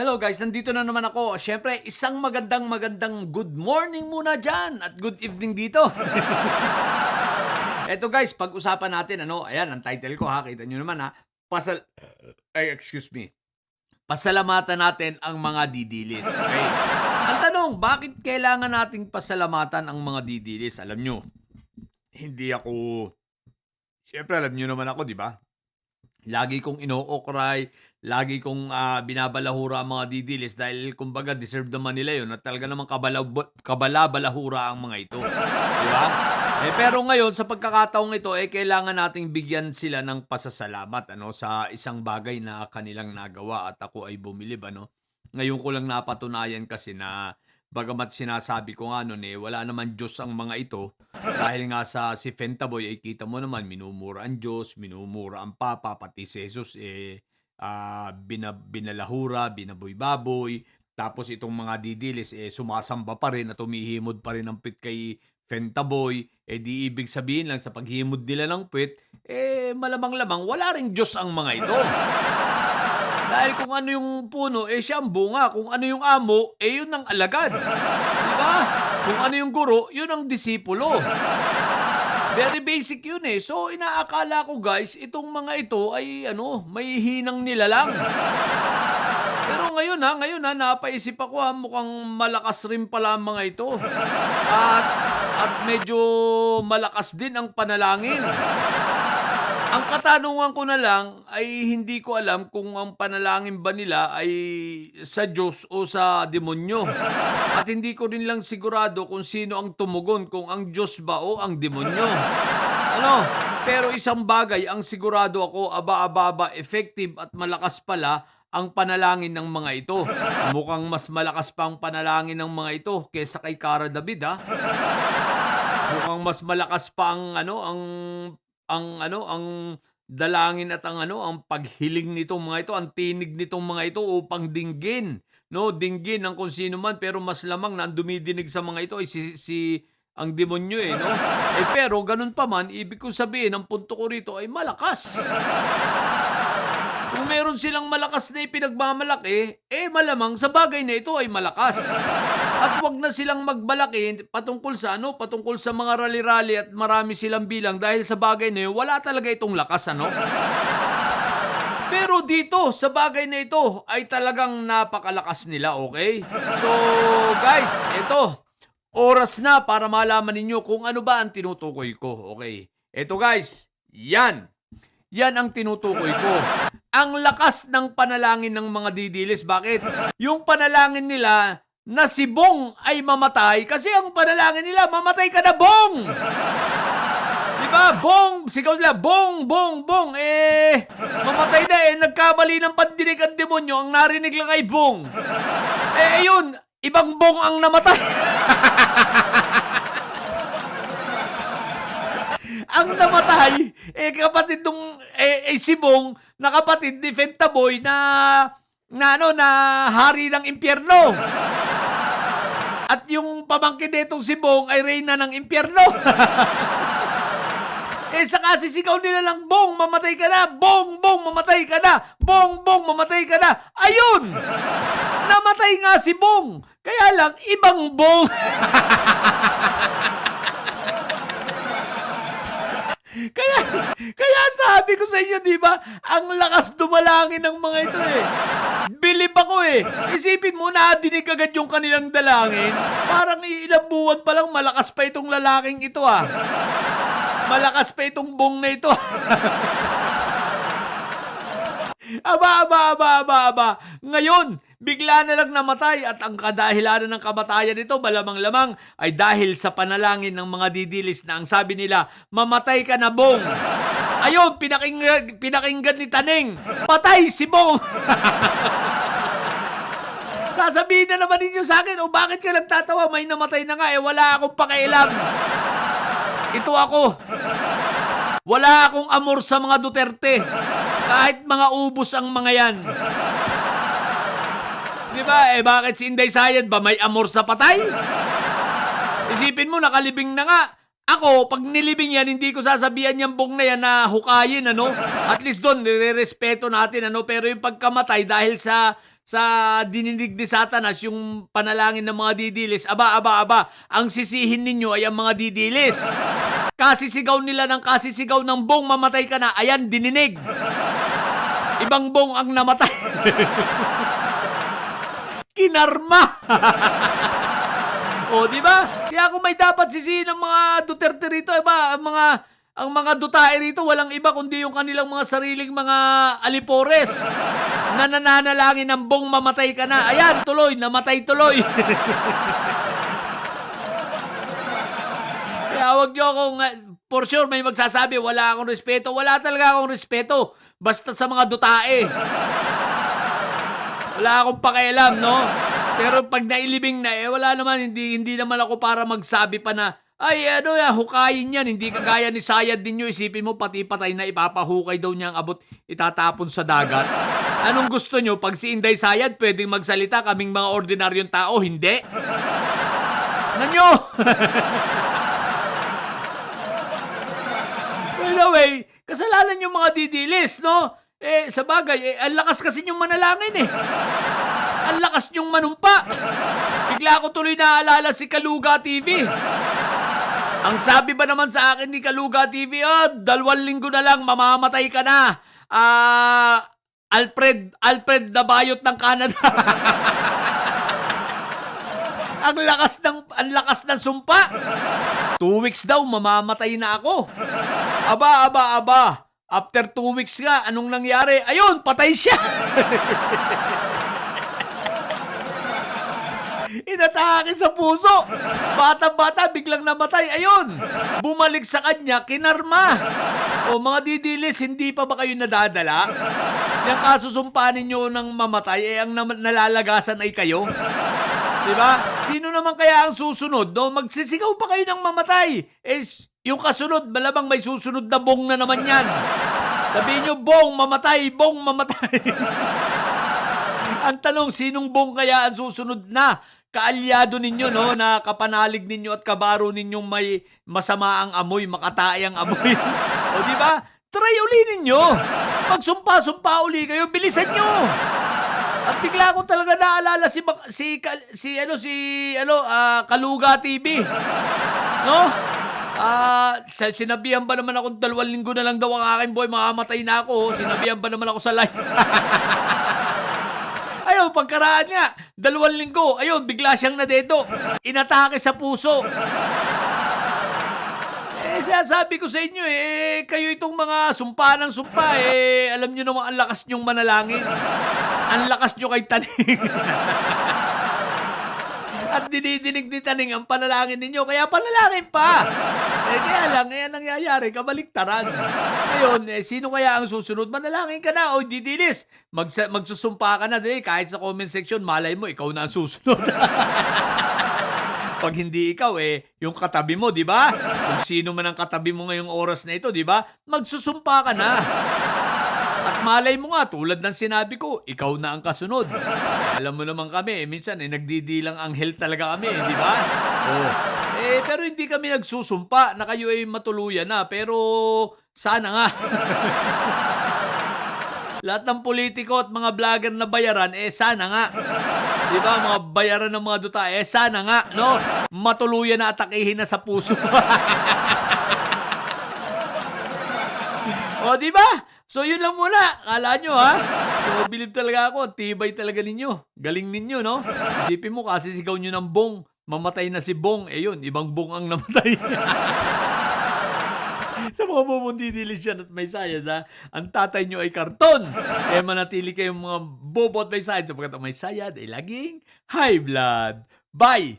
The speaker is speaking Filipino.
Hello guys, nandito na naman ako. Siyempre, isang magandang good morning muna dyan at good evening dito. Eto guys, pag-usapan natin, ayan, ang title ko ha, kita nyo naman ha, excuse me, pasalamatan natin ang mga didilis, okay? Ang tanong, bakit kailangan nating pasalamatan ang mga didilis? Alam nyo, hindi ako, siyempre alam nyo naman ako, di ba? Lagi kong ino-okray, lagi kong binabalahura ang mga didilis dahil kumbaga deserve naman nila yun at talaga namang kabalabalahura ang mga ito. Di ba? Pero ngayon, sa pagkakataong ito, kailangan nating bigyan sila ng pasasalamat sa isang bagay na kanilang nagawa at ako ay bumilib. Ngayon ko lang napatunayan kasi na bagamat sinasabi ko nga nun wala naman Diyos ang mga ito. Dahil nga si Fentaboy ay kita mo naman, minumura ang Diyos, minumura ang Papa, pati si Jesus binalahura, binaboy-baboy. Tapos itong mga didilis sumasamba pa rin at humihimod pa rin ang pit kay Fentaboy. Di ibig sabihin lang sa paghimod nila ng pit, malamang-lamang wala ring Diyos ang mga ito. Dahil kung ano yung puno, siya ang bunga. Kung ano yung amo, yun ang alagad. Diba? Kung ano yung guro, yun ang disipulo. Very basic yun So, inaakala ko guys, itong mga ito ay may hinang nila lang. Pero ngayon napaisip ako mukhang malakas rin pala ang mga ito. At medyo malakas din ang panalangin. Ang katanungan ko na lang ay hindi ko alam kung ang panalangin ba nila ay sa Diyos o sa demonyo. At hindi ko rin lang sigurado kung sino ang tumugon, kung ang Diyos ba o ang demonyo. Pero isang bagay ang sigurado ako, aba-aba, effective at malakas pala ang panalangin ng mga ito. Mukhang mas malakas pa ang panalangin ng mga ito kaysa kay Cara David Mukhang mas malakas pa ang dalangin at ang paghiling nitong mga ito, ang tinig nitong mga ito upang dinggin, dinggin ng kung sino man, pero mas lamang na ang dumidinig sa mga ito ay si ang demonyo pero ganun pa man, ibig kong sabihin, ang punto ko rito ay malakas. Kung meron silang malakas na ipinagmamalaki, malamang sa bagay na ito ay malakas. At wag na silang magbalaki patungkol sa patungkol sa mga rally-rally at marami silang bilang dahil sa bagay na yun, wala talaga itong lakas, Pero dito, sa bagay na ito, ay talagang napakalakas nila, okay? So, guys, ito, oras na para malaman ninyo kung ano ba ang tinutukoy ko, okay? Ito guys, yan ang tinutukoy ko. Ang lakas ng panalangin ng mga didilis. Bakit? Yung panalangin nila na si Bong ay mamatay kasi ang panalangin nila, mamatay ka na, Bong! Diba? Bong! Sigaw nila, Bong! Bong! Bong! Mamatay na nagkamali ng pandinig ang demonyo, ang narinig lang ay Bong. Ayun, ibang Bong ang namatay. Ang namatay, kapatid nung si Bong, na kapatid ni Fentaboy na hari ng impyerno. At yung pamangkin nitong si Bong ay reyna ng impyerno. Saka sisigaw nila lang, Bong, mamatay ka na! Bong, Bong, mamatay ka na! Bong, Bong, mamatay ka na! Ayun! Namatay nga si Bong! Kaya lang, ibang Bong! Kaya sabi ko sa inyo, di ba? Ang lakas dumalangin ng mga ito Bilib ako Isipin mo na dinig agad yung kanilang dalangin. Parang ilang buwan pa lang malakas pa itong lalaking ito Malakas pa itong Bong na ito. Aba. Ngayon, bigla na lang namatay at ang kadahilanan ng kamatayan nito, malamang-lamang ay dahil sa panalangin ng mga didilis na ang sabi nila, mamatay ka na, Bong. Ayun, pinakinggan ni Taneng, patay si Bong. Sasabihin na naman ninyo sa akin, bakit ka nagtatawa? May namatay na nga, wala akong pakialam. Ito ako. Wala akong amor sa mga Duterte. Kahit mga ubos ang mga yan. Di ba? Bakit si Inday Sayad ba may amor sa patay? Isipin mo, nakalibing na nga. Ako, pag nilibing yan, hindi ko sasabihan yung Bong na yan na hukayin, At least doon, nire-respeto natin, Pero yung pagkamatay dahil sa sa dinidig ni Satanas yung panalangin ng mga didilis, aba, aba, aba, ang sisihin ninyo ay ang mga didilis. Kasisigaw nila ng kasisigaw ng bong mamatay ka na, ayan, dininig. Ibang bong ang namatay. Kinarma. O, di ba? Kaya kung may dapat sisihin ng mga Duterte rito, iba, ang mga Dutae rito, walang iba kundi yung kanilang mga sariling mga alipores na nananalangin ng bong mamatay ka na. Ayan, tuloy, namatay tuloy. Kaya huwag nyo akong, for sure, may magsasabi, wala akong respeto. Wala talaga akong respeto. Basta sa mga Dutae. Wala akong pakialam, no? Pero pag nailibing na, wala naman, hindi naman ako para magsabi pa na, ay, hukayin yan. Hindi kagaya ni Sayad ninyo. Isipin mo, pati patay na ipapahukay daw niya ang abot, itatapon sa dagat. Anong gusto nyo? Pag si Inday Sayad, pwedeng magsalita, kaming mga ordinaryong tao, hindi? Nanyo! Anyway, kasalanan yung mga didilis, no? Sa bagay, ang lakas kasi yung manalangin, Ang lakas niyong manumpa. Bigla ko tuloy naaalala si Kaluga TV. Ang sabi ba naman sa akin ni Kaluga TV, 2 linggo na lang, mamamatay ka na. Alfred Dabayot ng Canada. ang lakas ng sumpa. 2 weeks daw, mamamatay na ako. Aba. After 2 weeks nga, anong nangyari? Ayun, patay siya. Inatake sa puso. Bata-bata, biglang namatay. Ayun, bumalik sa kanya, kinarma. O mga didilis, hindi pa ba kayo nadadala? Yung kasusumpahan ninyo ng mamatay, ang nalalagasan ay kayo. Diba? Sino naman kaya ang susunod? No? Magsisigaw pa kayo ng mamatay. Yung kasunod, malamang may susunod na bong na naman yan. Sabihin nyo, bong mamatay, bong mamatay. Ang tanong, sinong bong kaya ang susunod na kaalyado ninyo, no? Na kapanalig ninyo at kabaro ninyong may masama ang amoy, makatae ang amoy. O di ba? Try uli ninyo. Magsumpa-sumpa uli kayo, bilisan nyo. At bigla ko talaga naalala Kaluga TV. No? Sinabihan ba naman akong 2 linggo na lang daw ang aking boy, makamatay na ako. Sinabihan ba naman ako sa live? Ayun, pagkaraan nga, 2 linggo, ayun, bigla siyang nadedo. Inatake sa puso. Sabi ko sa inyo, kayo itong mga sumpa ng sumpa, alam nyo naman ang lakas nyong manalangin. Ang lakas nyo kay Taning. At dinidinig ni Taning ang panalangin ninyo, kaya panalangin pa. Kaya lang, nangyayari, kabaliktaran. Ngayon, sino kaya ang susunod? Manalangin ka na, o didilis. Magsusumpa ka na, kahit sa comment section, malay mo, ikaw na ang susunod. Pag hindi ikaw, yung katabi mo, di ba? Kung sino man ang katabi mo ngayong oras na ito, di ba? Magsusumpa ka na. At malay mo nga, tulad ng sinabi ko, ikaw na ang kasunod. Alam mo naman kami, minsan nagdidilang anghel talaga kami, di ba? Pero hindi kami nagsusumpa na kayo ay matuluyan na. Pero sana nga. Lahat ng politiko at mga vlogger na bayaran, sana nga. Di ba, mga bayaran ng mga duta, sana nga, no? Matuluyan na atakihin na sa puso. O, di ba? So, yun lang muna. Kala nyo, ha? So, believe talaga ako. Tibay talaga ninyo. Galing ninyo, no? Isipin mo, kasi sigaw nyo ng bong. Mamatay na si bong. Yun, ibang bong ang namatay. Sa mga bubundidilis yan at may sayad, ha? Ang tatay nyo ay karton. Kaya manatili kayong mga bobo at may sayad. Sapagkat ang may sayad ay laging high blood. Bye!